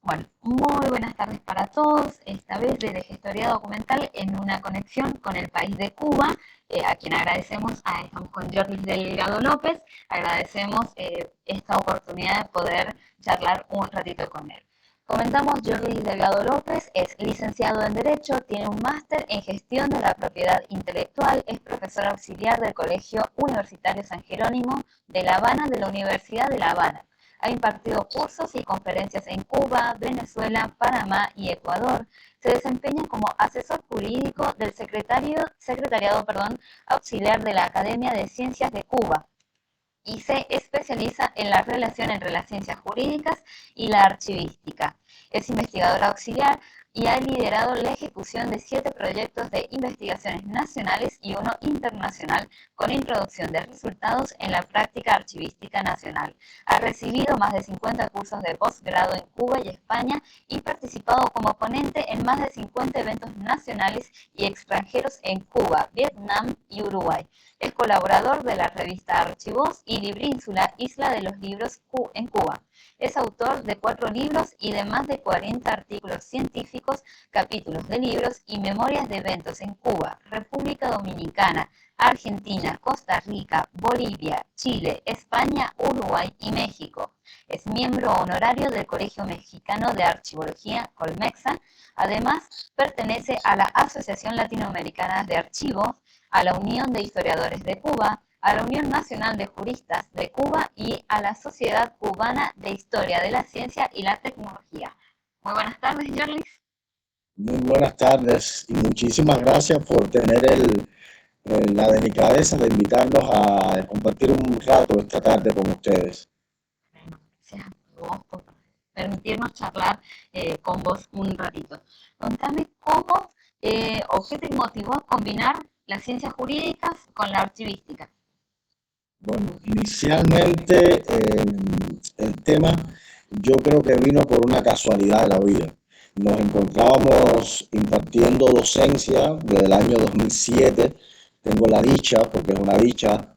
Bueno, muy buenas tardes para todos. Esta vez desde Gestoría Documental en una conexión con el país de Cuba, a quien agradecemos, estamos con Jordi Delgado López, agradecemos esta oportunidad de poder charlar un ratito con él. Comentamos, Jordi Delgado López es licenciado en Derecho, tiene un máster en Gestión de la Propiedad Intelectual, es profesor auxiliar del Colegio Universitario San Jerónimo de La Habana de la Universidad de La Habana. Ha impartido cursos y conferencias en Cuba, Venezuela, Panamá y Ecuador. Se desempeña como asesor jurídico del secretariado auxiliar de la Academia de Ciencias de Cuba y se especializa en la relación entre las ciencias jurídicas y la archivística. Es investigador auxiliar y ha liderado la ejecución de 7 proyectos de investigaciones nacionales y uno internacional con introducción de resultados en la práctica archivística nacional. Ha recibido más de 50 cursos de posgrado en Cuba y España y participado como ponente en más de 50 eventos nacionales y extranjeros en Cuba, Vietnam y Uruguay. Es colaborador de la revista Archivos y Librínsula, Isla de los Libros en Cuba. Es autor de 4 libros y de más de 40 artículos científicos, capítulos de libros y memorias de eventos en Cuba, República Dominicana, Argentina, Costa Rica, Bolivia, Chile, España, Uruguay y México. Es miembro honorario del Colegio Mexicano de Archivología, Colmexa. Además, pertenece a la Asociación Latinoamericana de Archivos, a la Unión de Historiadores de Cuba, a la Unión Nacional de Juristas de Cuba y a la Sociedad Cubana de Historia de la Ciencia y la Tecnología. Muy buenas tardes, Jordi. Muy buenas tardes y muchísimas gracias por tener la delicadeza de invitarnos a compartir un rato esta tarde con ustedes. Bueno, gracias a vos por permitirnos charlar con vos un ratito. Contame cómo o qué te motivó a combinar las ciencias jurídicas con la archivística. Bueno, inicialmente el tema yo creo que vino por una casualidad de la vida. Nos encontrábamos impartiendo docencia desde el año 2007. Tengo la dicha, porque es una dicha,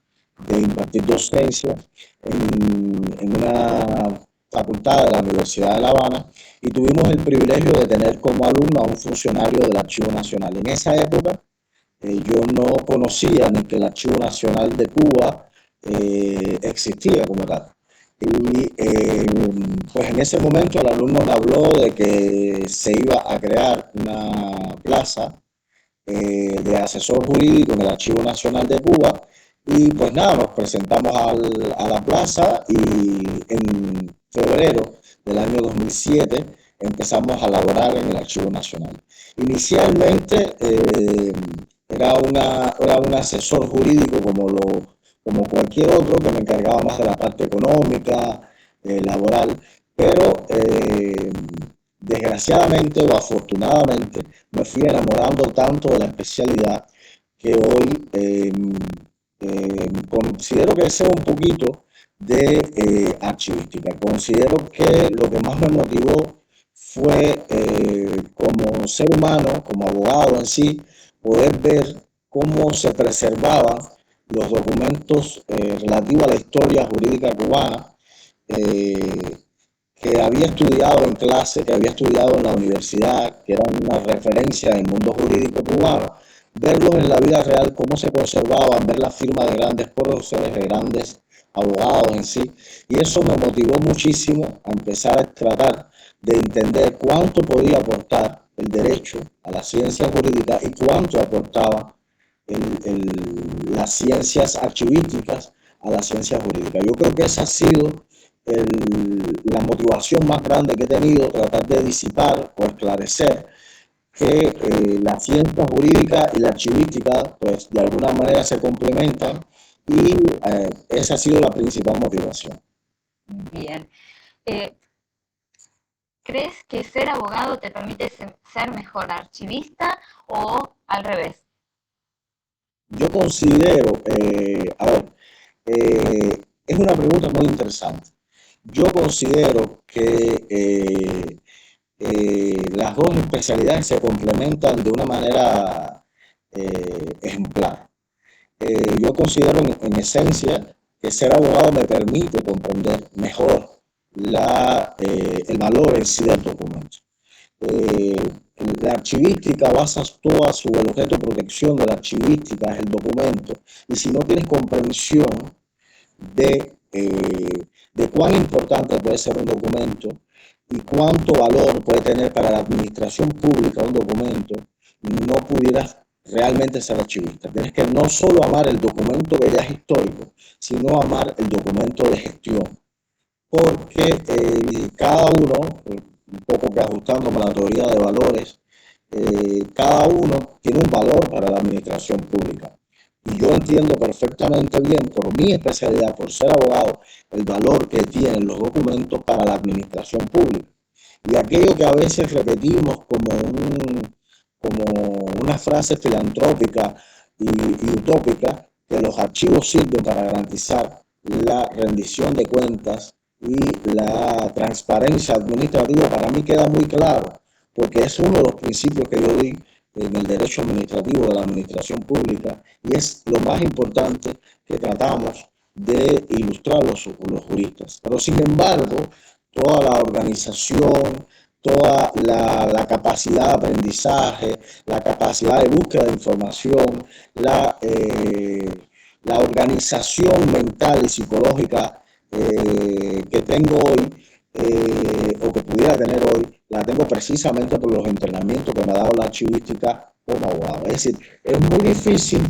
de impartir docencia en una facultad de la Universidad de La Habana y tuvimos el privilegio de tener como alumno a un funcionario del Archivo Nacional. En esa época yo no conocía ni que el Archivo Nacional de Cuba existía como tal. Y pues en ese momento el alumno me habló de que se iba a crear una plaza de asesor jurídico en el Archivo Nacional de Cuba y pues nada, nos presentamos a la plaza y en febrero del año 2007 empezamos a laborar en el Archivo Nacional. Inicialmente era un asesor jurídico como cualquier otro que me encargaba más de la parte económica, laboral, pero desgraciadamente o afortunadamente me fui enamorando tanto de la especialidad que hoy considero que sé un poquito de archivística. Considero que lo que más me motivó fue como ser humano, como abogado en sí, poder ver cómo se preservaban los documentos relativos a la historia jurídica cubana que había estudiado en clase, que había estudiado en la universidad, que eran una referencia en el mundo jurídico cubano, verlos en la vida real, cómo se conservaban, ver la firma de grandes próceres, de grandes abogados en sí, y eso me motivó muchísimo a empezar a tratar de entender cuánto podía aportar el derecho a la ciencia jurídica y cuánto aportaba las ciencias archivísticas a la ciencia jurídica. Yo creo que esa ha sido la motivación más grande que he tenido, tratar de disipar o esclarecer que la ciencia jurídica y la archivística pues de alguna manera se complementan y esa ha sido la principal motivación. Bien. ¿Crees que ser abogado te permite ser mejor archivista o al revés? Yo considero, a ver, es una pregunta muy interesante. Yo considero que las dos especialidades se complementan de una manera ejemplar. Yo considero en esencia que ser abogado me permite comprender mejor el valor en sí del documento. Eh, la archivística basa toda el objeto de protección de la archivística es el documento, y si no tienes comprensión de cuán importante puede ser un documento y cuánto valor puede tener para la administración pública un documento, no pudieras realmente ser archivista. Tienes que no solo amar el documento que ya es histórico, sino amar el documento de gestión, porque cada uno, un poco que ajustándome a la teoría de valores, cada uno tiene un valor para la administración pública. Y yo entiendo perfectamente bien, por mi especialidad, por ser abogado, el valor que tienen los documentos para la administración pública. Y aquello que a veces repetimos como una frase filantrópica y utópica, que los archivos sirven para garantizar la rendición de cuentas y la transparencia administrativa, para mí queda muy claro, porque es uno de los principios que yo di en el derecho administrativo de la administración pública, y es lo más importante que tratamos de ilustrar los juristas. Pero sin embargo, toda la organización, toda la capacidad de aprendizaje, la capacidad de búsqueda de información, la organización mental y psicológica que tengo hoy, o que pudiera tener hoy, la tengo precisamente por los entrenamientos que me ha dado la archivística como abogado. Es decir, es muy difícil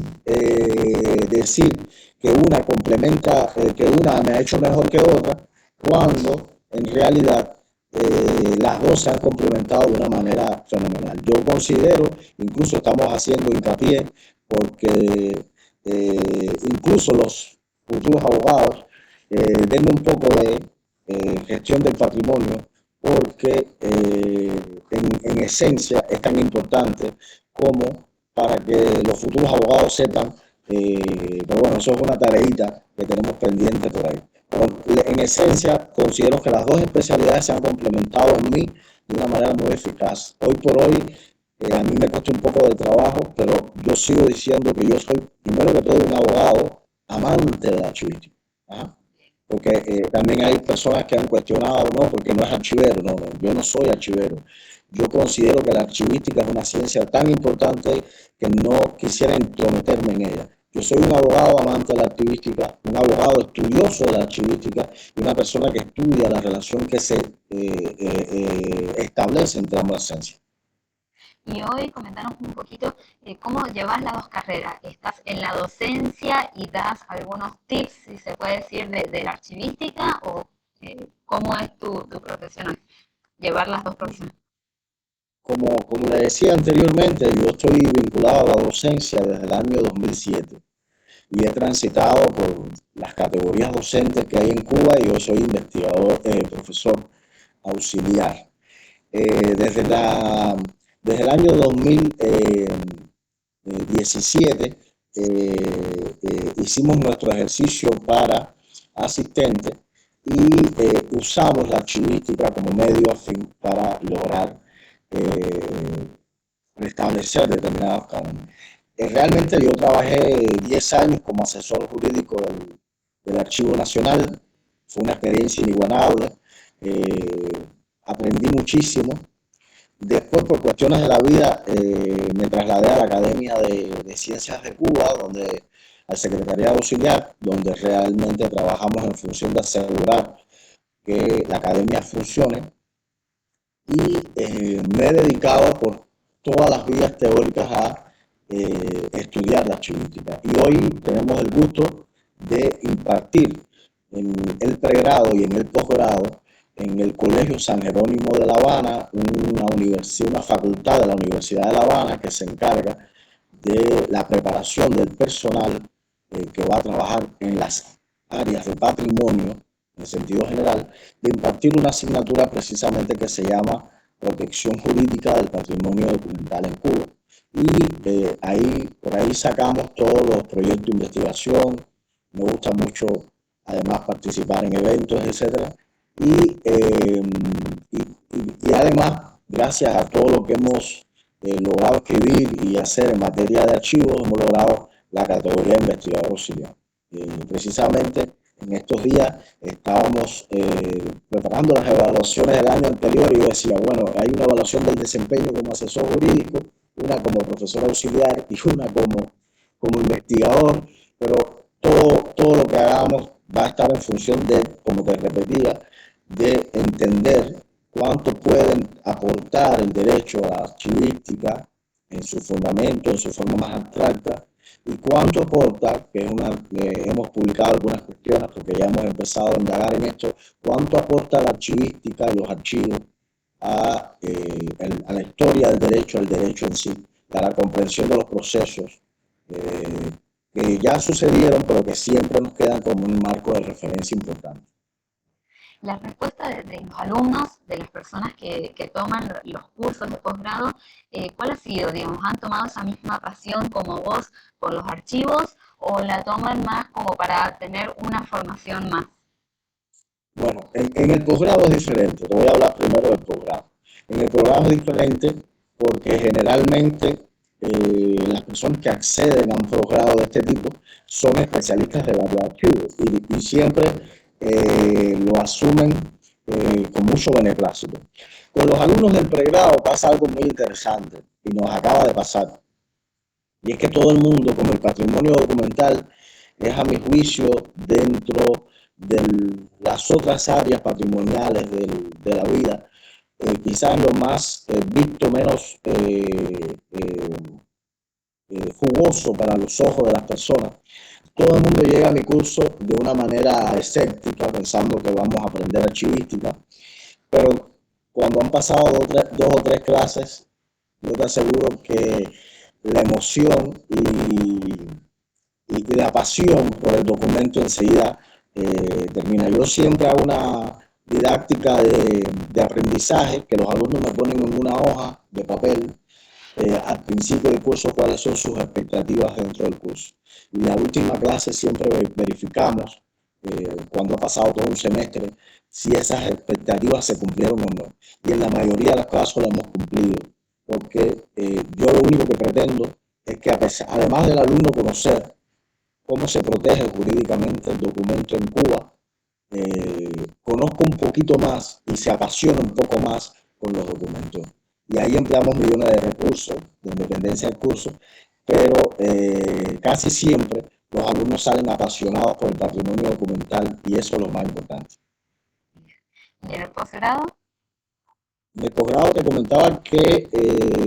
decir que una complementa, que una me ha hecho mejor que otra, cuando en realidad las dos se han complementado de una manera fenomenal. Yo considero, incluso estamos haciendo hincapié, porque incluso los futuros abogados den un poco de gestión del patrimonio, porque en esencia es tan importante como para que los futuros abogados sepan, pero bueno, eso es una tareita que tenemos pendiente por ahí. Pero en esencia considero que las dos especialidades se han complementado en mí de una manera muy eficaz. Hoy por hoy a mí me cuesta un poco de trabajo, pero yo sigo diciendo que yo soy primero que todo un abogado amante de la archivística. ¿Ah? Porque también hay personas que han cuestionado, no, porque no es archivero. No, no, yo no soy archivero. Yo considero que la archivística es una ciencia tan importante que no quisiera intrometerme en ella. Yo soy un abogado amante de la archivística, un abogado estudioso de la archivística y una persona que estudia la relación que se establece entre ambas ciencias. Y hoy comentanos un poquito cómo llevas las dos carreras. ¿Estás en la docencia y das algunos tips, si se puede decir, de la archivística? ¿O cómo es tu profesión, llevar las dos profesiones? Como le decía anteriormente, yo estoy vinculado a la docencia desde el año 2007 y he transitado por las categorías docentes que hay en Cuba, y yo soy investigador, profesor auxiliar. Desde, desde el año 2017 hicimos nuestro ejercicio para asistentes y usamos la archivística como medio afín para lograr establecer determinados cánones. Realmente yo trabajé 10 años como asesor jurídico del Archivo Nacional. Fue una experiencia inigualable. Aprendí muchísimo. Después, por cuestiones de la vida, me trasladé a la Academia de Ciencias de Cuba, al Secretariado Auxiliar, donde realmente trabajamos en función de asegurar que la academia funcione. Y me he dedicado por todas las vías teóricas a estudiar la archivística. Y hoy tenemos el gusto de impartir en el pregrado y en el posgrado en el Colegio San Jerónimo de La Habana, una facultad de la Universidad de La Habana que se encarga de la preparación del personal que va a trabajar en las áreas de patrimonio, en sentido general, de impartir una asignatura precisamente que se llama Protección Jurídica del Patrimonio Documental en Cuba. Y por ahí sacamos todos los proyectos de investigación. Me gusta mucho, además, participar en eventos, etc. Y además, gracias a todo lo que hemos logrado escribir y hacer en materia de archivos, hemos logrado la categoría de investigador auxiliar. Precisamente En estos días estábamos preparando las evaluaciones del año anterior y yo decía, bueno, hay una evaluación del desempeño como asesor jurídico, una como profesor auxiliar y una como investigador, pero todo lo que hagamos va a estar en función de, como te repetía, de entender cuánto pueden aportar el derecho a la archivística en su fundamento, en su forma más abstracta, y cuánto aporta, que es hemos publicado algunas cuestiones porque ya hemos empezado a indagar en esto, cuánto aporta la archivística y los archivos a la historia del derecho, al derecho en sí, a la comprensión de los procesos que ya sucedieron, pero que siempre nos quedan como un marco de referencia importante. La respuesta de los alumnos, de las personas que toman los cursos de posgrado, ¿cuál ha sido? Digamos, ¿han tomado esa misma pasión como vos por los archivos o la toman más como para tener una formación más? Bueno, en el posgrado es diferente. Te voy a hablar primero del posgrado. En el posgrado es diferente porque generalmente las personas que acceden a un posgrado de este tipo son especialistas de varios archivos y siempre lo asumen con mucho beneplácito. Con los alumnos del pregrado pasa algo muy interesante y nos acaba de pasar. Y es que todo el mundo, como el patrimonio documental, es a mi juicio dentro de las otras áreas patrimoniales de la vida, quizás lo más visto, menos jugoso para los ojos de las personas. Todo el mundo llega a mi curso de una manera escéptica, pensando que vamos a aprender archivística, pero cuando han pasado dos o tres clases, yo te aseguro que la emoción y la pasión por el documento enseguida termina. Yo siempre hago una didáctica de aprendizaje que los alumnos me ponen en una hoja de papel al principio del curso cuáles son sus expectativas dentro del curso. Y en la última clase siempre verificamos, cuando ha pasado todo un semestre, si esas expectativas se cumplieron o no. Y en la mayoría de los casos las hemos cumplido, porque yo lo único que pretendo es que, además del alumno conocer cómo se protege jurídicamente el documento en Cuba, conozca un poquito más y se apasiona un poco más con los documentos. Y ahí empleamos millones de recursos de independencia del curso, pero casi siempre los alumnos salen apasionados por el patrimonio documental y eso es lo más importante. ¿Y en el posgrado? De posgrado te comentaba que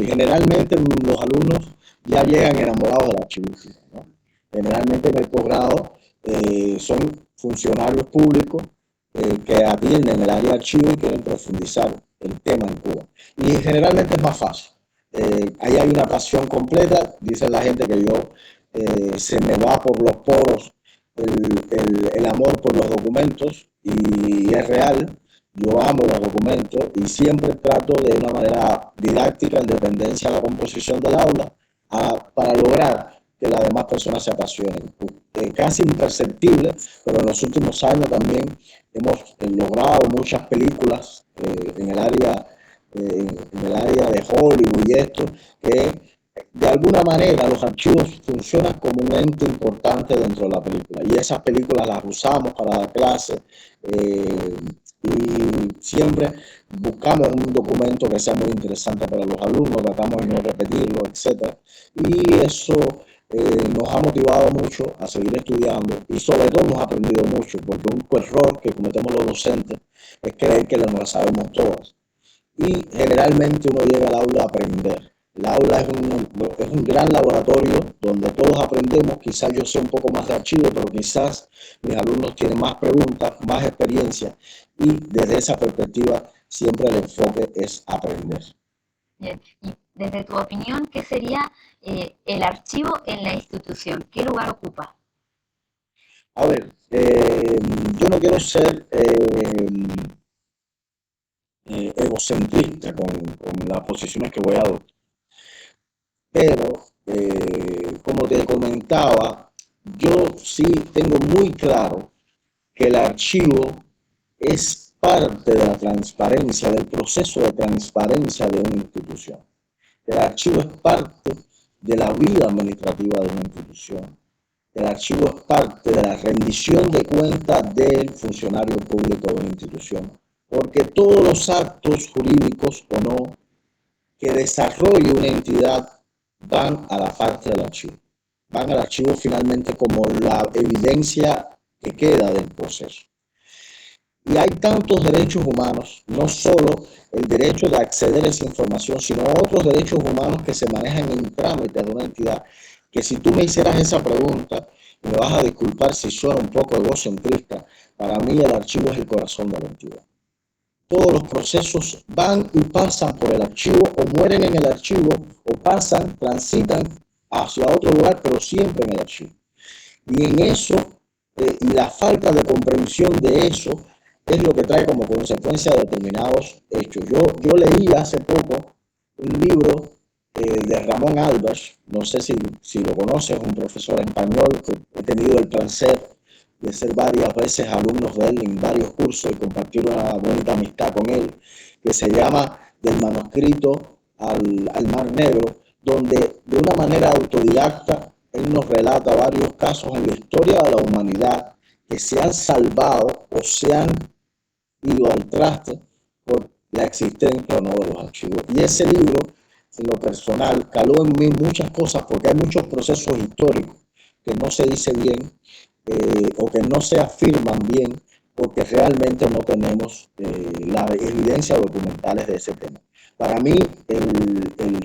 generalmente los alumnos ya llegan enamorados del archivística, ¿no? Generalmente en el posgrado son funcionarios públicos que atienden el área de archivo y quieren profundizar el tema en Cuba. Y generalmente es más fácil. Ahí hay una pasión completa, dice la gente que yo se me va por los poros el amor por los documentos y es real. Yo amo los documentos y siempre trato de una manera didáctica, en dependencia de la composición del aula, para lograr que las demás personas se apasionen. Casi imperceptible, pero en los últimos años también hemos logrado muchas películas en el área de Hollywood y esto, que de alguna manera los archivos funcionan como un ente importante dentro de la película y esas películas las usamos para la clase y siempre buscamos un documento que sea muy interesante para los alumnos, tratamos de no repetirlo, etc. Y eso nos ha motivado mucho a seguir estudiando y sobre todo hemos aprendido mucho, porque un error que cometemos los docentes es creer que nos las sabemos todas. Y generalmente uno llega al aula a aprender. El aula es un gran laboratorio donde todos aprendemos. Quizás yo sé un poco más de archivo, pero quizás mis alumnos tienen más preguntas, más experiencia. Y desde esa perspectiva siempre el enfoque es aprender. Bien. Y desde tu opinión, ¿qué sería el archivo en la institución? ¿Qué lugar ocupa? A ver, yo no quiero ser egocentrista con las posiciones que voy a adoptar. Pero, como te comentaba, yo sí tengo muy claro que el archivo es parte de la transparencia, del proceso de transparencia de una institución. El archivo es parte de la vida administrativa de una institución. el archivo es parte de la rendición de cuentas del funcionario público de una institución, porque todos los actos jurídicos o no que desarrolle una entidad van a la parte del archivo, van al archivo finalmente como la evidencia que queda del proceso. Y hay tantos derechos humanos, no solo el derecho de acceder a esa información, sino otros derechos humanos que se manejan en trámite de una entidad, que si tú me hicieras esa pregunta, me vas a disculpar si suena un poco egocentrista, para mí el archivo es el corazón de la entidad. Todos los procesos van y pasan por el archivo o mueren en el archivo o pasan, transitan hacia otro lugar, pero siempre en el archivo. Y en eso, y la falta de comprensión de eso, es lo que trae como consecuencia determinados hechos. Yo leí hace poco un libro de Ramón Albers, no sé si lo conoces, un profesor español que he tenido el placer de ser varias veces alumnos de él en varios cursos y compartir una bonita amistad con él, que se llama Del manuscrito al Mar Negro, donde de una manera autodidacta él nos relata varios casos en la historia de la humanidad que se han salvado o se han ido al traste por la existencia o no de los archivos. Y ese libro, en lo personal, caló en mí muchas cosas porque hay muchos procesos históricos que no se dice bien o que no se afirman bien porque realmente no tenemos la evidencia documentales de ese tema. Para mí,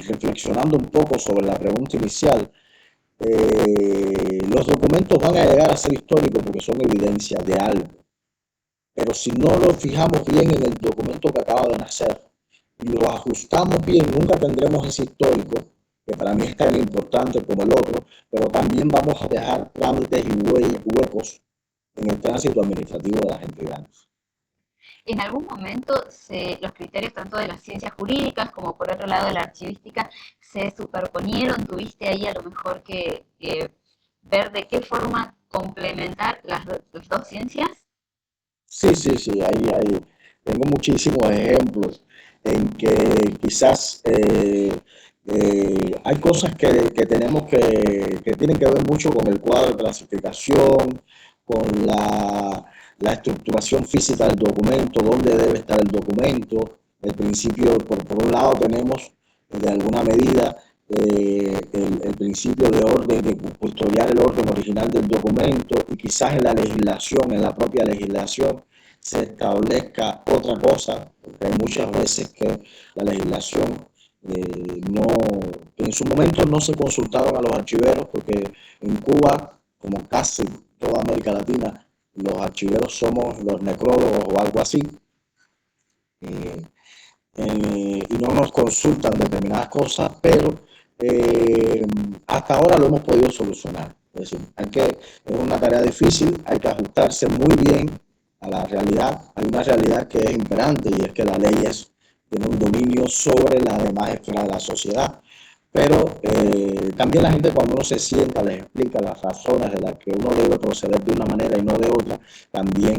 reflexionando un poco sobre la pregunta inicial, los documentos van a llegar a ser históricos porque son evidencia de algo. Pero si no lo fijamos bien en el documento que acaba de nacer y lo ajustamos bien, nunca tendremos ese histórico, que para mí es tan importante como el otro, pero también vamos a dejar trámites y huecos en el tránsito administrativo de las entidades. En algún momento los criterios tanto de las ciencias jurídicas como por otro lado de la archivística se superponieron, tuviste ahí a lo mejor que ver de qué forma complementar las dos ciencias. Sí, sí, sí, tengo muchísimos ejemplos en que quizás hay cosas que tenemos que tienen que ver mucho con el cuadro de clasificación, con la estructuración física del documento, dónde debe estar el documento. El principio, por un lado tenemos de alguna medida el principio de orden, de custodiar el orden original del documento y quizás en la legislación, en la propia legislación, se establezca otra cosa, porque hay muchas veces que la legislación no, en su momento no se consultaron a los archiveros, porque en Cuba, como casi toda América Latina, los archiveros somos los necrólogos o algo así, eh, y no nos consultan determinadas cosas, pero hasta ahora lo hemos podido solucionar. Es decir, es una tarea difícil, hay que ajustarse muy bien a la realidad. Hay una realidad que es imperante y es que la ley tiene un dominio sobre la demás esfera de la sociedad. Pero también la gente cuando uno se sienta les explica las razones de las que uno debe proceder de una manera y no de otra, también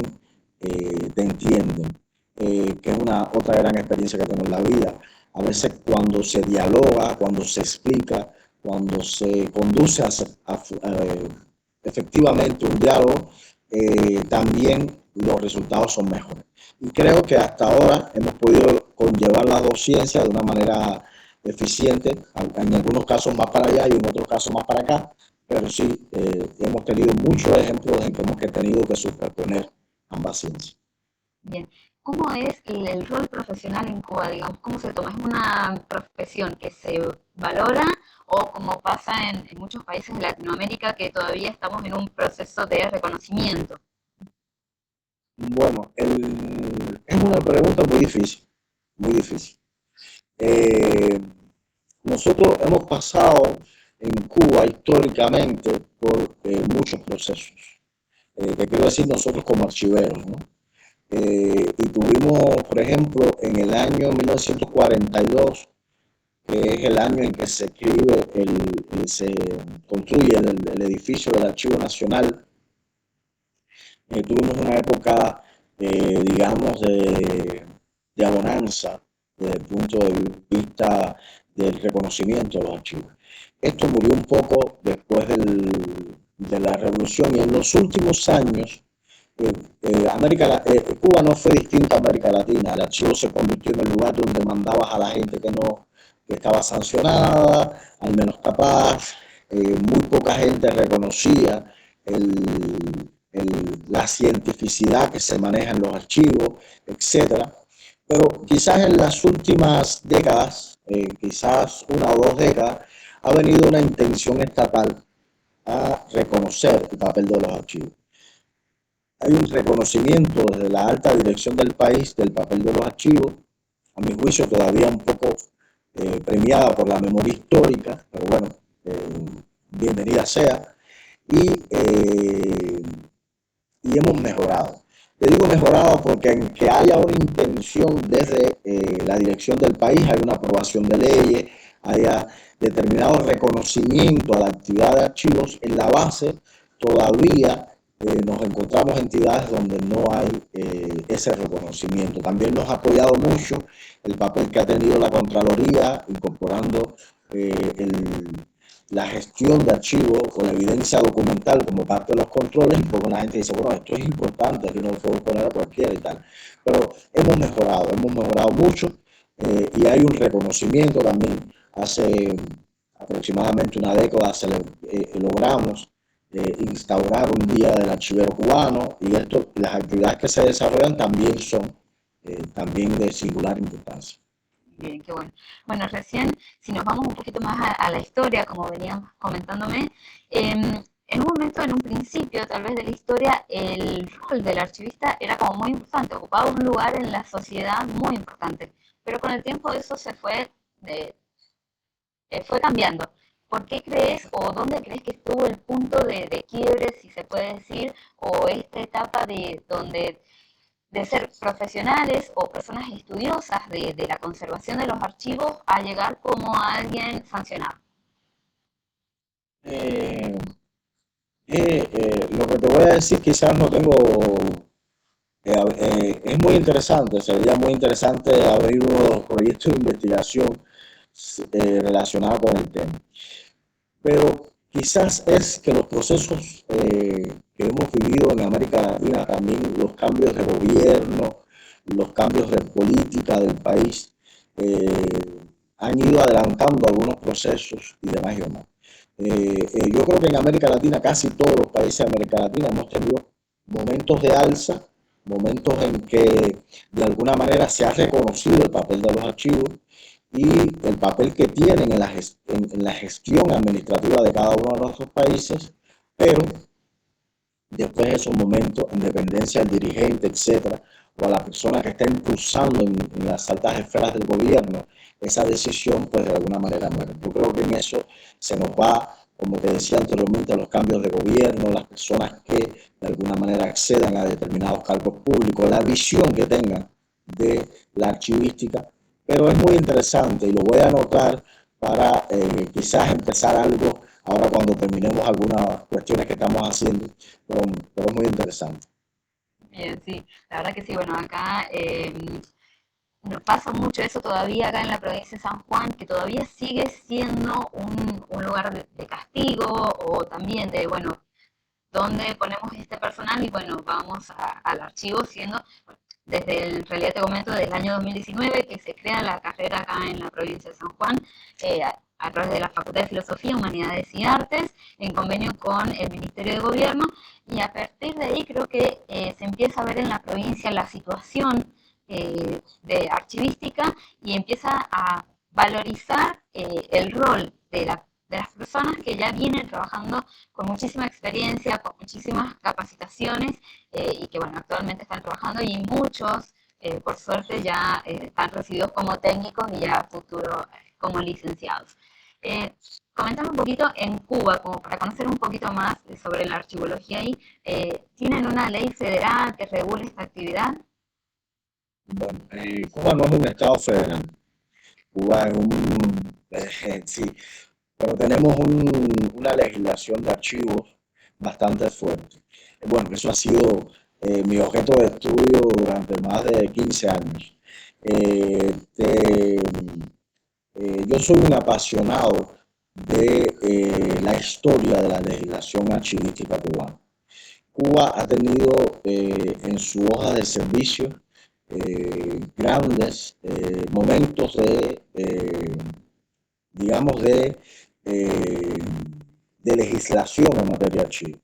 te entienden. Que es una otra gran experiencia que tengo en la vida. A veces cuando se dialoga, cuando se explica, cuando se conduce efectivamente un diálogo, también los resultados son mejores. Y creo que hasta ahora hemos podido conllevar las dos ciencias de una manera eficiente, en algunos casos más para allá y en otros casos más para acá, pero sí hemos tenido muchos ejemplos en que hemos tenido que superponer ambas ciencias. Bien, ¿cómo es el rol profesional en Cuba, digamos? ¿Cómo se toma? ¿Es una profesión que se valora o como pasa en muchos países de Latinoamérica que todavía estamos en un proceso de reconocimiento? Bueno, es una pregunta muy difícil, muy difícil. Eh, Nosotros hemos pasado en Cuba históricamente por muchos procesos. Que quiero decir nosotros como archiveros, ¿no? Y tuvimos, por ejemplo, en el año 1942, que es el año en que se escribe, se construye el edificio del Archivo Nacional. Tuvimos una época, digamos, de abonanza desde el punto de vista del reconocimiento de los archivos. Esto murió un poco después de la revolución, y en los últimos años Cuba no fue distinta a América Latina. El archivo se convirtió en el lugar donde mandabas a la gente que estaba sancionada, al menos capaz. Muy poca gente reconocía la cientificidad que se maneja en los archivos, etcétera. Pero quizás en las últimas décadas, quizás una o dos décadas, ha venido una intención estatal a reconocer el papel de los archivos. Hay un reconocimiento desde la alta dirección del país del papel de los archivos, a mi juicio todavía un poco premiada por la memoria histórica, pero bueno, bienvenida sea, y hemos mejorado. Te digo mejorado porque en que haya una intención desde la dirección del país, hay una aprobación de leyes, haya determinado reconocimiento a la actividad de archivos, en la base todavía nos encontramos entidades donde no hay ese reconocimiento. También nos ha apoyado mucho el papel que ha tenido la Contraloría, incorporando la gestión de archivos o la evidencia documental como parte de los controles, porque la gente dice, bueno, esto es importante, aquí no lo puedo poner a cualquiera y tal. Pero hemos mejorado mucho y hay un reconocimiento también. Hace aproximadamente una década logramos instaurar un día del archivero cubano, y las actividades que se desarrollan también son también de singular importancia. Bien, qué bueno. Bueno, recién, si nos vamos un poquito más a la historia, como venías comentándome, en un momento, en un principio tal vez de la historia, el rol del archivista era como muy importante, ocupaba un lugar en la sociedad muy importante, pero con el tiempo eso fue cambiando. ¿Por qué crees o dónde crees que estuvo el punto de quiebre, si se puede decir, o esta etapa de ser profesionales o personas estudiosas de la conservación de los archivos a llegar como alguien sancionado? Eh, lo que te voy a decir quizás no tengo, es muy interesante, sería muy interesante abrir unos proyectos de investigación relacionados con el tema. Pero quizás es que los procesos que hemos vivido en América Latina, también los cambios de gobierno, los cambios de política del país, han ido adelantando algunos procesos y demás y demás. Yo creo que en América Latina, casi todos los países de América Latina, hemos tenido momentos de alza, momentos en que de alguna manera se ha reconocido el papel de los archivos y el papel que tienen en la gestión administrativa de cada uno de nuestros países, pero después de esos momentos, en dependencia del dirigente, etcétera, o a la persona que está impulsando en las altas esferas del gobierno, esa decisión, pues de alguna manera muere. Yo creo que en eso se nos va, como te decía anteriormente, los cambios de gobierno, las personas que de alguna manera accedan a determinados cargos públicos, la visión que tengan de la archivística, pero es muy interesante y lo voy a anotar para quizás empezar algo ahora cuando terminemos algunas cuestiones que estamos haciendo, pero es muy interesante. Bien, sí, la verdad que sí, bueno, acá nos pasa mucho eso todavía acá en la provincia de San Juan, que todavía sigue siendo un lugar de castigo o también de, bueno, ¿dónde ponemos este personal? Y bueno, vamos al archivo siendo, en realidad te comento, desde el año 2019 que se crea la carrera acá en la provincia de San Juan, a través de la Facultad de Filosofía, Humanidades y Artes, en convenio con el Ministerio de Gobierno, y a partir de ahí creo que se empieza a ver en la provincia la situación de archivística y empieza a valorizar el rol de las personas que ya vienen trabajando con muchísima experiencia, con muchísimas capacitaciones y que bueno, actualmente están trabajando y muchos, por suerte, ya están recibidos como técnicos y ya futuro como licenciados. Comentame un poquito en Cuba, como para conocer un poquito más sobre la archivología ahí. ¿Tienen una ley federal que regule esta actividad? Bueno, Cuba no es un estado federal, Cuba es sí, pero tenemos una legislación de archivos bastante fuerte. Bueno, eso ha sido mi objeto de estudio durante más de 15 años. Eh, te- yo soy un apasionado de la historia de la legislación archivística cubana. Cuba ha tenido en su hoja de servicio grandes momentos digamos, de legislación en materia archivo,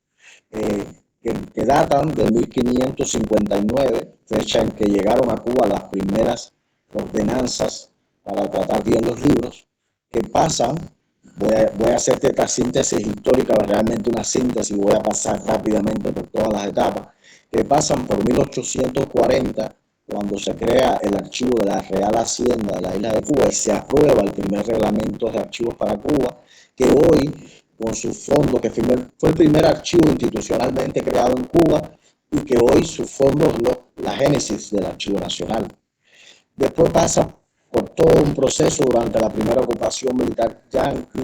que datan de 1559, fecha en que llegaron a Cuba las primeras ordenanzas para tratar bien los libros, que pasan. Voy a hacerte esta síntesis histórica, realmente una síntesis, voy a pasar rápidamente por todas las etapas, que pasan por 1840, cuando se crea el archivo de la Real Hacienda de la isla de Cuba y se aprueba el primer reglamento de archivos para Cuba, que hoy, con sus fondos, que fue el primer archivo institucionalmente creado en Cuba y que hoy sus fondos, la génesis del Archivo Nacional. Después pasa por todo un proceso durante la primera ocupación militar yanqui,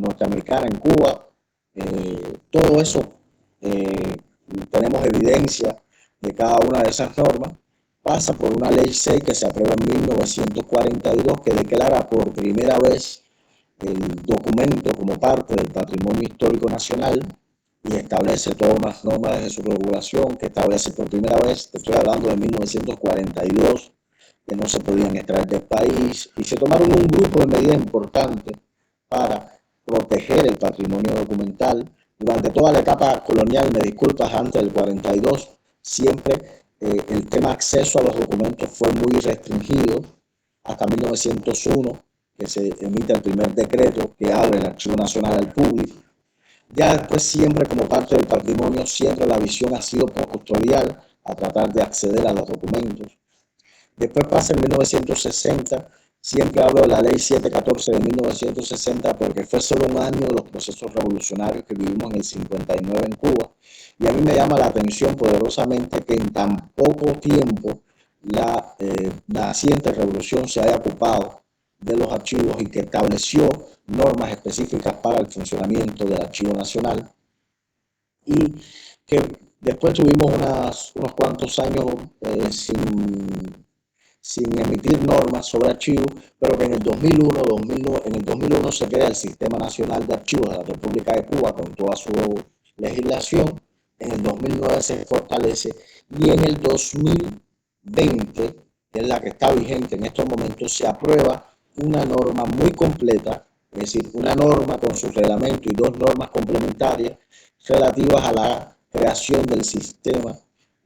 norteamericana en Cuba. Todo eso tenemos evidencia de cada una de esas normas. Pasa por una ley 6 que se aprueba en 1942, que declara por primera vez el documento como parte del patrimonio histórico nacional y establece todas las normas de su regulación, que establece por primera vez, te estoy hablando de 1942, que no se podían extraer del país, y se tomaron un grupo de medidas importantes para proteger el patrimonio documental. Durante toda la etapa colonial, me disculpas, antes del 42, siempre el tema acceso a los documentos fue muy restringido, hasta 1901, que se emite el primer decreto que abre el Archivo Nacional al público. Ya después, siempre como parte del patrimonio, siempre la visión ha sido custodial, a tratar de acceder a los documentos. Después pasa en 1960, siempre hablo de la ley 714 de 1960 porque fue solo un año de los procesos revolucionarios que vivimos en el 59 en Cuba, y a mí me llama la atención poderosamente que en tan poco tiempo la naciente revolución se haya ocupado de los archivos y que estableció normas específicas para el funcionamiento del Archivo Nacional, y que después tuvimos unos cuantos años sin emitir normas sobre archivos, pero que en el 2001 se crea el Sistema Nacional de Archivos de la República de Cuba con toda su legislación. En el 2009 se fortalece y en el 2020, que es la que está vigente en estos momentos, se aprueba una norma muy completa, es decir, una norma con su reglamento y dos normas complementarias relativas a la creación del sistema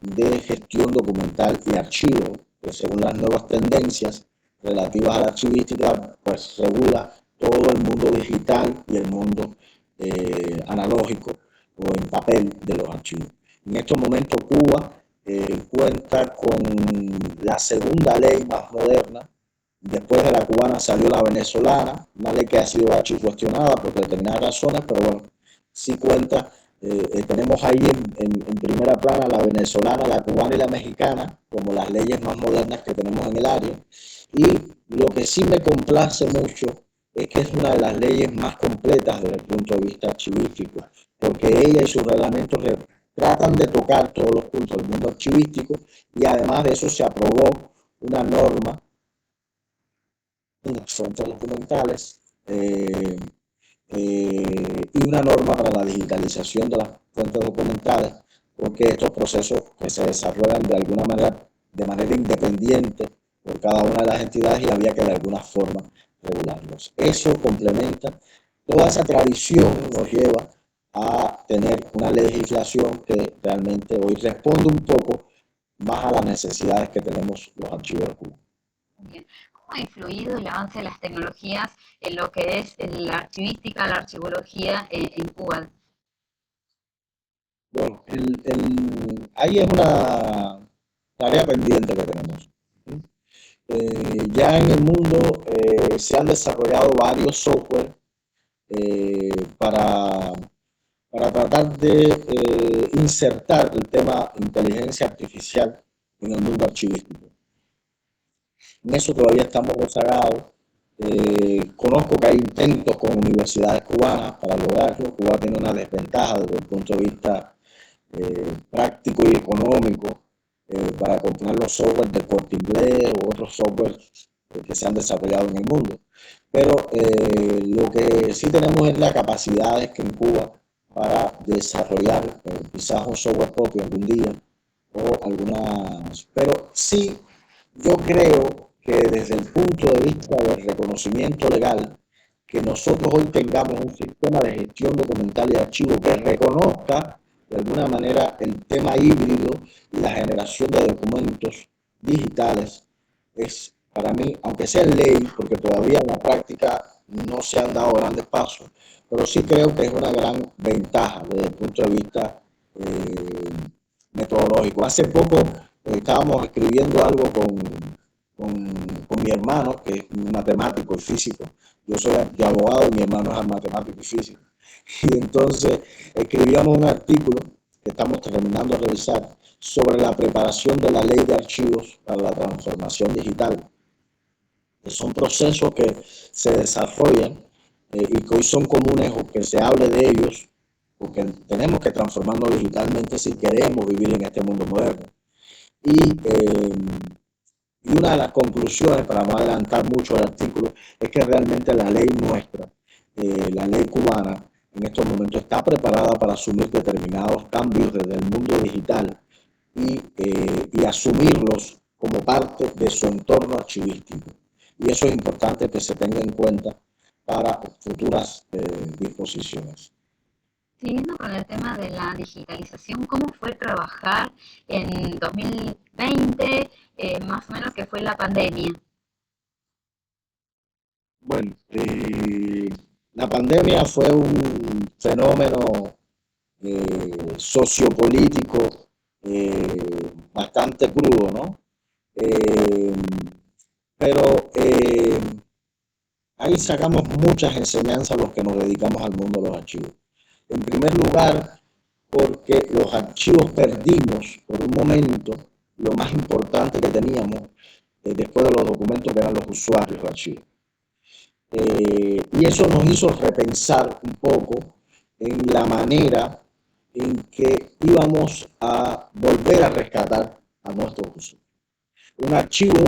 de gestión documental y archivo, que según las nuevas tendencias relativas a la archivística, pues regula todo el mundo digital y el mundo analógico o en papel de los archivos. En estos momentos Cuba cuenta con la segunda ley más moderna. Después de la cubana salió la venezolana, una ley que ha sido cuestionada por determinadas razones, pero bueno, sí cuenta. Tenemos ahí en primera plana la venezolana, la cubana y la mexicana como las leyes más modernas que tenemos en el área. Y lo que sí me complace mucho es que es una de las leyes más completas desde el punto de vista archivístico, porque ella y sus reglamentos tratan de tocar todos los puntos del mundo archivístico, y además de eso se aprobó una norma en las fuentes documentales y una norma para la digitalización de las fuentes documentales, porque estos procesos que se desarrollan de manera independiente por cada una de las entidades y había que de alguna forma regularlos. Eso complementa, toda esa tradición nos lleva a tener una legislación que realmente hoy responde un poco más a las necesidades que tenemos los archivos de Cuba. Bien. ¿Cómo ha influido el avance de las tecnologías en lo que es la archivística, la archivología en Cuba? Bueno, ahí es una tarea pendiente que tenemos. Ya en el mundo se han desarrollado varios software eh, para, para tratar de insertar el tema inteligencia artificial en el mundo archivístico. En eso todavía estamos rezagados. Conozco que hay intentos con universidades cubanas para lograrlo. Cuba tiene una desventaja desde el punto de vista práctico y económico para comprar los software de Corte Inglés o otros software que se han desarrollado en el mundo. Pero lo que sí tenemos es la capacidad que en Cuba para desarrollar quizás un software propio algún día o algunas. Pero sí, yo creo que desde el punto de vista del reconocimiento legal, que nosotros hoy tengamos un sistema de gestión documental y archivo que reconozca de alguna manera el tema híbrido y la generación de documentos digitales es para mí, aunque sea en ley, porque todavía en la práctica no se han dado grandes pasos, pero sí creo que es una gran ventaja desde el punto de vista metodológico. Hace poco estábamos escribiendo algo con mi hermano, que es matemático y físico. Yo soy abogado y mi hermano es matemático y físico. Y entonces escribíamos un artículo que estamos terminando de revisar sobre la preparación de la ley de archivos para la transformación digital. Son procesos que se desarrollan y que hoy son comunes o que se hable de ellos, porque tenemos que transformarnos digitalmente si queremos vivir en este mundo moderno. Y una de las conclusiones, para no adelantar mucho el artículo, es que realmente la ley nuestra, la ley cubana, en estos momentos está preparada para asumir determinados cambios desde el mundo digital y asumirlos como parte de su entorno archivístico. Y eso es importante que se tenga en cuenta para futuras disposiciones. Siguiendo con el tema de la digitalización, ¿cómo fue trabajar en 2020, más o menos que fue la pandemia? Bueno, la pandemia fue un fenómeno sociopolítico bastante crudo, ¿no? Eh, pero ahí sacamos muchas enseñanzas los que nos dedicamos al mundo de los archivos. En primer lugar, porque los archivos perdimos por un momento lo más importante que teníamos después de los documentos que eran los usuarios de archivos. Y eso nos hizo repensar un poco en la manera en que íbamos a volver a rescatar a nuestros usuarios. Un archivo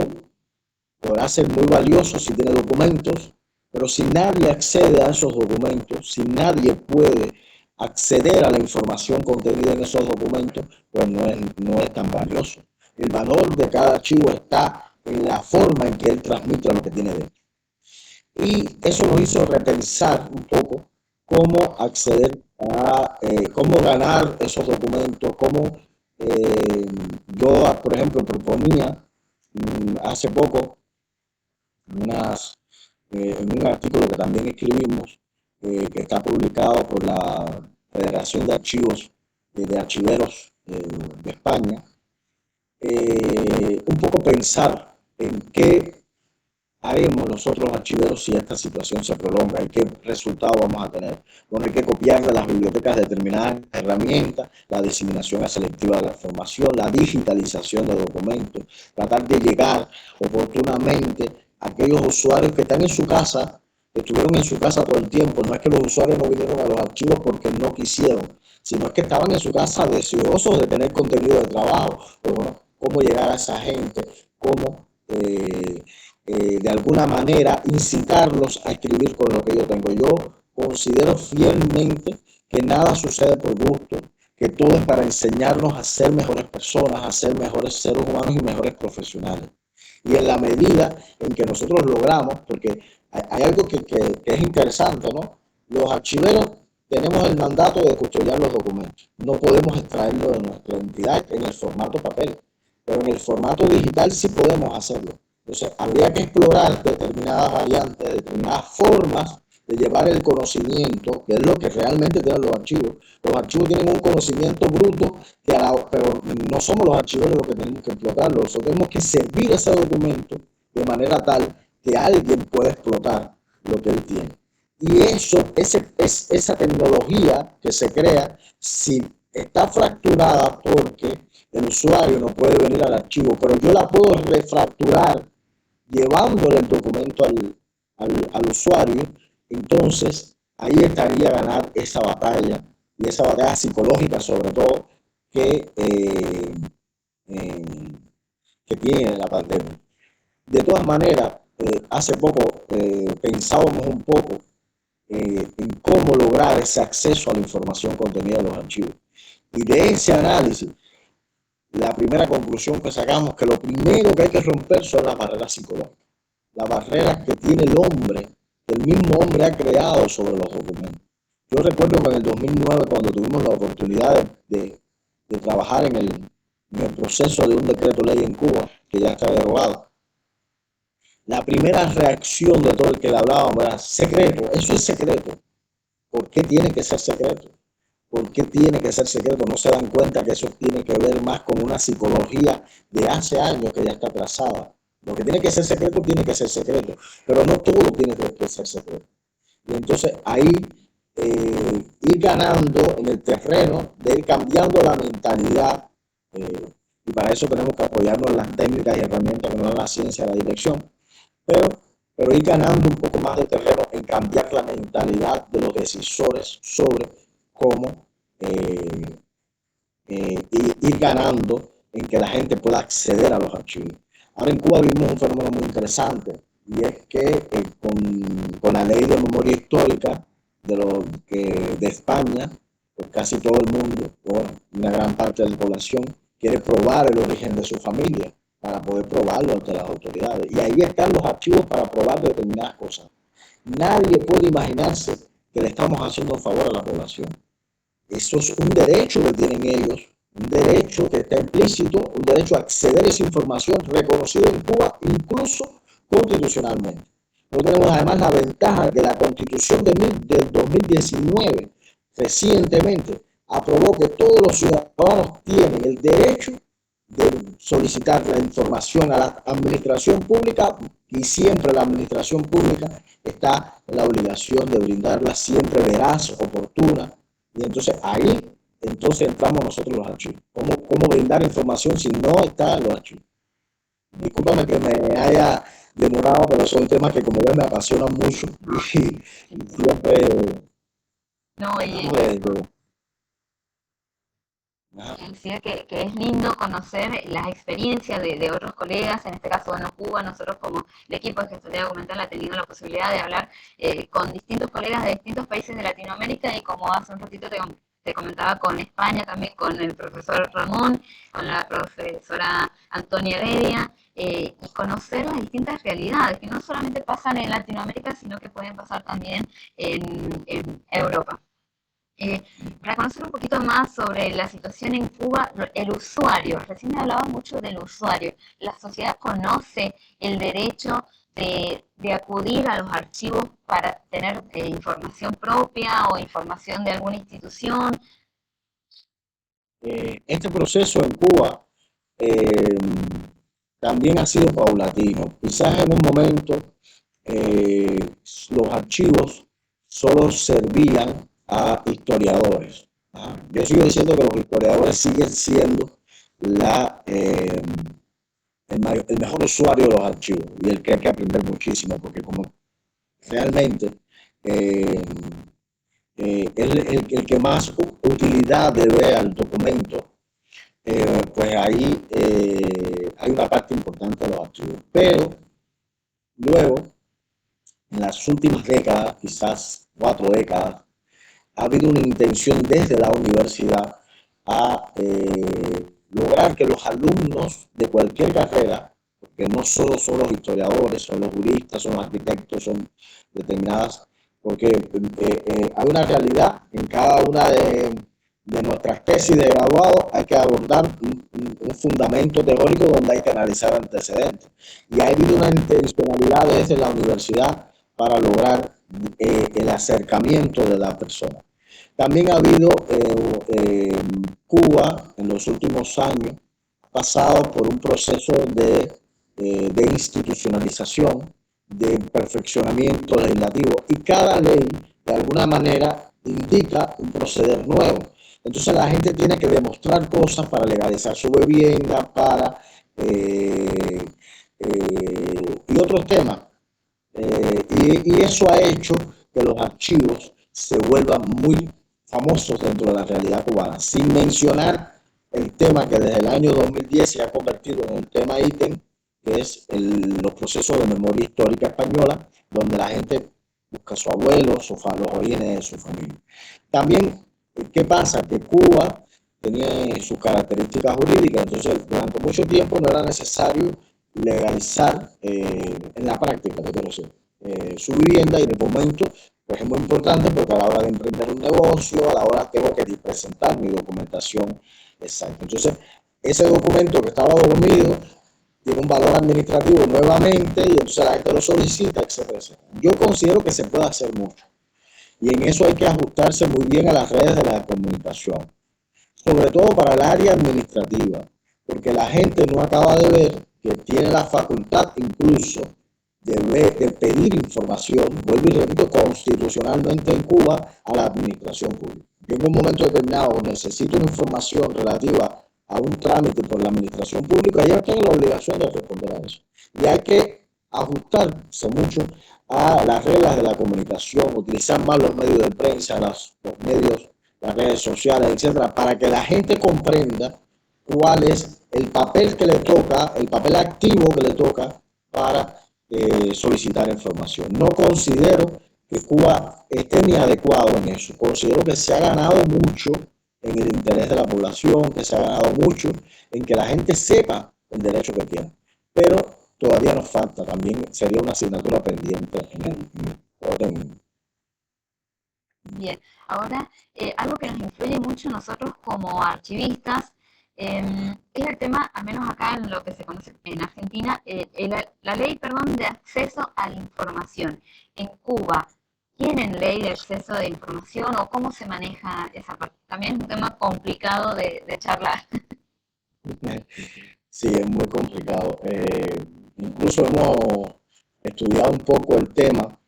podrá ser muy valioso si tiene documentos, pero si nadie accede a esos documentos, si nadie puede acceder a la información contenida en esos documentos, pues no es tan valioso. El valor de cada archivo está en la forma en que él transmite lo que tiene dentro. Y eso nos hizo repensar un poco cómo acceder a, cómo ganar esos documentos, cómo yo, por ejemplo, proponía hace poco en un artículo que también escribimos, que está publicado por la Federación de Archivos de Archiveros de España, un poco pensar en qué haremos nosotros los archiveros si esta situación se prolonga y qué resultado vamos a tener. Bueno, hay que copiar de las bibliotecas determinadas herramientas, la diseminación selectiva de la información, la digitalización de documentos, tratar de llegar oportunamente a aquellos usuarios que están en su casa, que estuvieron en su casa todo el tiempo. No es que los usuarios no vinieron a los archivos porque no quisieron, sino es que estaban en su casa deseosos de tener contenido de trabajo. Pero bueno, cómo llegar a esa gente, cómo de alguna manera incitarlos a escribir con lo que yo tengo. Yo considero fielmente que nada sucede por gusto, que todo es para enseñarnos a ser mejores personas, a ser mejores seres humanos y mejores profesionales. Y en la medida en que nosotros logramos, porque hay algo que es interesante, ¿no? Los archiveros tenemos el mandato de custodiar los documentos. No podemos extraerlo de nuestra entidad en el formato papel, pero en el formato digital sí podemos hacerlo. Entonces, habría que explorar determinadas variantes, determinadas formas de llevar el conocimiento, que es lo que realmente tienen los archivos. Los archivos tienen un conocimiento bruto, pero no somos los archiveros los que tenemos que explotarlo. Nosotros tenemos que servir ese documento de manera tal que alguien pueda explotar lo que él tiene. Y esa tecnología que se crea, si está fracturada porque el usuario no puede venir al archivo, pero yo la puedo refracturar llevándole el documento al usuario, entonces ahí estaría ganar esa batalla, y esa batalla psicológica sobre todo eh, que tiene la pandemia. De todas maneras, hace poco pensábamos un poco en cómo lograr ese acceso a la información contenida en los archivos. Y de ese análisis, la primera conclusión que sacamos que lo primero que hay que romper son las barreras psicológicas, las barreras que tiene el hombre, que el mismo hombre ha creado sobre los documentos. Yo recuerdo que en el 2009, cuando tuvimos la oportunidad de trabajar en el proceso de un decreto ley en Cuba, que ya está derogado, la primera reacción de todo el que le hablábamos era secreto, eso es secreto. ¿Por qué tiene que ser secreto? ¿Por qué tiene que ser secreto? No se dan cuenta que eso tiene que ver más con una psicología de hace años que ya está trazada. Lo que tiene que ser secreto, pero no todo tiene que ser secreto. Y entonces ahí ir ganando en el terreno, de ir cambiando la mentalidad, y para eso tenemos que apoyarnos en las técnicas y herramientas que nos da la ciencia, la dirección, pero ir ganando un poco más de terreno en cambiar la mentalidad de los decisores sobre cómo ir ganando en que la gente pueda acceder a los archivos. Ahora en Cuba vivimos un fenómeno muy interesante, y es que con la ley de memoria histórica de España, pues casi todo el mundo, una gran parte de la población, quiere probar el origen de su familia para poder probarlo ante las autoridades. Y ahí están los archivos para probar determinadas cosas. Nadie puede imaginarse que le estamos haciendo un favor a la población. Eso es un derecho que tienen ellos, un derecho que está implícito, un derecho a acceder a esa información reconocido en Cuba, incluso constitucionalmente. Nosotros tenemos además la ventaja que la Constitución del 2019 recientemente aprobó que todos los ciudadanos tienen el derecho de solicitar la información a la administración pública, y siempre la administración pública está en la obligación de brindarla siempre veraz, oportuna. Y entonces ahí entramos nosotros los archivos. ¿Cómo brindar información si no está en los archivos? Discúlpame que me haya demorado, pero son temas que como ven me apasionan mucho y siempre... No, decía que es lindo conocer las experiencias de otros colegas, en este caso, bueno, Cuba. Nosotros como el equipo de gestoría documental ha tenido la posibilidad de hablar con distintos colegas de distintos países de Latinoamérica, y como hace un ratito te comentaba, con España también, con el profesor Ramón, con la profesora Antonia Heredia, y conocer las distintas realidades que no solamente pasan en Latinoamérica, sino que pueden pasar también en Europa. Para conocer un poquito más sobre la situación en Cuba, el usuario, recién hablaba mucho del usuario. La sociedad conoce el derecho de acudir a los archivos para tener información propia o información de alguna institución. Este proceso en Cuba también ha sido paulatino. Quizás en un momento los archivos solo servían a historiadores. Yo sigo diciendo que los historiadores siguen siendo el mejor usuario de los archivos, y el que hay que aprender muchísimo, porque como realmente el que más utilidad le ve al documento, pues ahí hay una parte importante de los archivos. Pero luego, en las últimas décadas, quizás 4 décadas, ha habido una intención desde la universidad a lograr que los alumnos de cualquier carrera, porque no solo son los historiadores, son los juristas, son los arquitectos, son determinadas, porque hay una realidad en cada una de nuestras tesis de graduado. Hay que abordar un fundamento teórico donde hay que analizar antecedentes, y ha habido una intencionalidad desde la universidad para lograr el acercamiento de la persona. También ha habido Cuba en los últimos años pasado por un proceso de institucionalización, de perfeccionamiento legislativo, y cada ley de alguna manera indica un proceder nuevo. Entonces la gente tiene que demostrar cosas para legalizar su vivienda, y otros temas. Y eso ha hecho que los archivos se vuelvan muy famosos dentro de la realidad cubana, sin mencionar el tema que desde el año 2010 se ha convertido en el tema ítem que es los procesos de memoria histórica española, donde la gente busca a su abuelo, los orígenes de su familia. También, ¿qué pasa? Que Cuba tenía sus características jurídicas, entonces durante mucho tiempo no era necesario legalizar en la práctica, su vivienda, y en el momento pues es muy importante porque a la hora de emprender un negocio, a la hora tengo que presentar mi documentación exacta. Entonces, ese documento que estaba dormido tiene un valor administrativo nuevamente y entonces la gente lo solicita, etcétera, etcétera. Yo considero que se puede hacer mucho y en eso hay que ajustarse muy bien a las redes de la comunicación, sobre todo para el área administrativa, porque la gente no acaba de ver que tiene la facultad incluso de pedir información, vuelvo y repito, constitucionalmente en Cuba a la administración pública. Yo en un momento determinado necesito una información relativa a un trámite por la administración pública, ellos tienen la obligación de responder a eso. Y hay que ajustarse mucho a las reglas de la comunicación, utilizar más los medios de prensa, los medios, las redes sociales, etcétera, para que la gente comprenda cuál es el papel que le toca, el papel activo que le toca para solicitar información. No considero que Cuba esté ni adecuado en eso. Considero que se ha ganado mucho en el interés de la población, que se ha ganado mucho en que la gente sepa el derecho que tiene. Pero todavía nos falta, también sería una asignatura pendiente en el orden. Bien, ahora algo que nos influye mucho nosotros como archivistas es el tema, al menos acá en lo que se conoce en Argentina, la ley, perdón, de acceso a la información. En Cuba, ¿tienen ley de acceso de información o cómo se maneja esa parte? También es un tema complicado de charlar. Sí, es muy complicado. Incluso hemos estudiado un poco el tema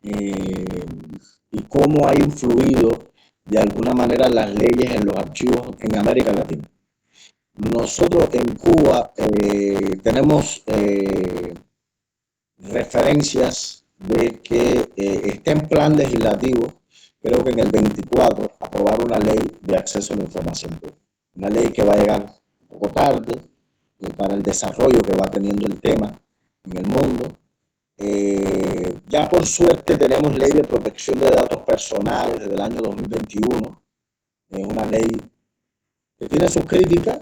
eh, y cómo ha influido de alguna manera las leyes en los archivos en América Latina. Nosotros en Cuba tenemos referencias de que está en plan legislativo, creo que en el 24, aprobar una ley de acceso a la información. Una ley que va a llegar un poco tarde para el desarrollo que va teniendo el tema en el mundo. Ya por suerte tenemos ley de protección de datos personales desde el año 2021. Es una ley que tiene sus críticas,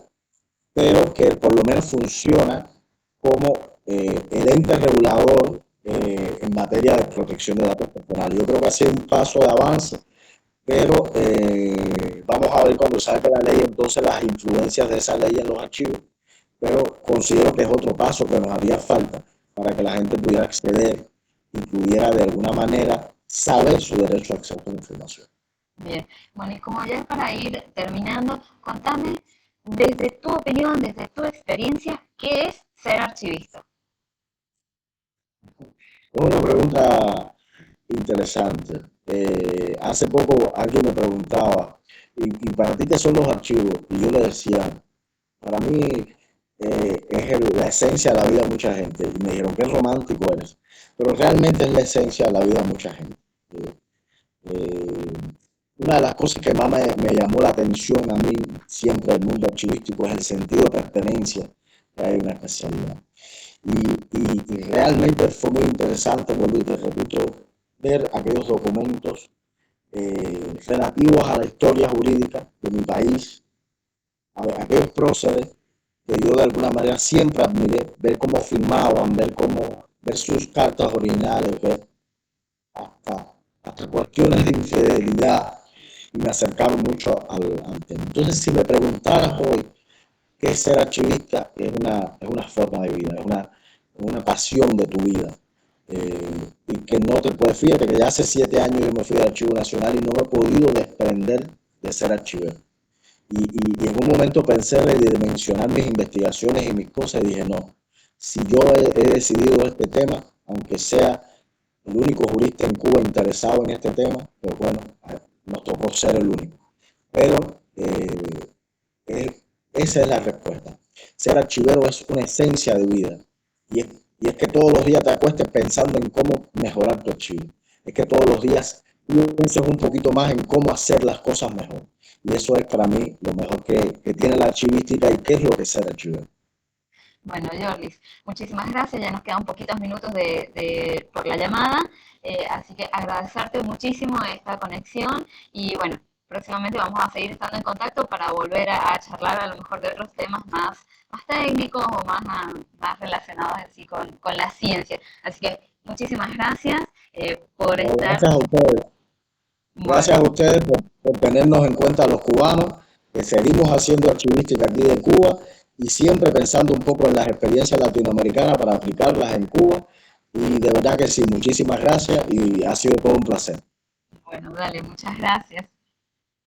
pero que por lo menos funciona como el ente regulador en materia de protección de datos personales. Yo creo que ha sido un paso de avance, pero vamos a ver cuando salga la ley entonces las influencias de esa ley en los archivos. Pero considero que es otro paso que nos haría falta para que la gente pudiera acceder y pudiera de alguna manera saber su derecho a acceso a la información. Bien, bueno, y como ya para ir terminando, contame desde tu opinión, desde tu experiencia, ¿qué es ser archivista? Es una pregunta interesante. Hace poco alguien me preguntaba, ¿y para ti qué son los archivos? Y yo le decía, para mí es la esencia de la vida de mucha gente. Y me dijeron, qué romántico eres. Pero realmente es la esencia de la vida de mucha gente. Eh, eh, una de las cosas que más me llamó la atención a mí siempre del mundo archivístico es el sentido de pertenencia que hay en una especialidad. Y realmente fue muy interesante, vuelvo y te repito, ver aquellos documentos relativos a la historia jurídica de mi país, a aquellos próceres que yo de alguna manera siempre admiré, ver cómo firmaban, ver sus cartas originales, ver hasta cuestiones de infidelidad, y me acercaron mucho al tema. Entonces, si me preguntaras hoy qué es ser archivista, es una forma de vida, es una pasión de tu vida. Y que no te puedes, fíjate que ya hace 7 años yo me fui al Archivo Nacional y no me he podido desprender de ser archivero. Y en un momento pensé redimensionar mis investigaciones y mis cosas y dije, no, si yo he decidido este tema, aunque sea el único jurista en Cuba interesado en este tema, pues bueno, nos tocó ser el único. Pero esa es la respuesta. Ser archivero es una esencia de vida. Y es, y es que todos los días te acuestes pensando en cómo mejorar tu archivo. Es que todos los días pienses un poquito más en cómo hacer las cosas mejor. Y eso es para mí lo mejor que tiene la archivística y qué es lo que es ser archivero. Bueno, Jorlis, muchísimas gracias. Ya nos quedan poquitos minutos por la llamada, así que agradecerte muchísimo esta conexión y bueno, próximamente vamos a seguir estando en contacto para volver a charlar a lo mejor de otros temas más técnicos o más relacionados así con la ciencia. Así que muchísimas gracias por No, estar. gracias a ustedes. Bueno, Gracias a ustedes por tenernos en cuenta a los cubanos, que seguimos haciendo archivística aquí de Cuba y siempre pensando un poco en las experiencias latinoamericanas para aplicarlas en Cuba. Y de verdad que sí, muchísimas gracias y ha sido todo un placer. bueno, dale, muchas gracias.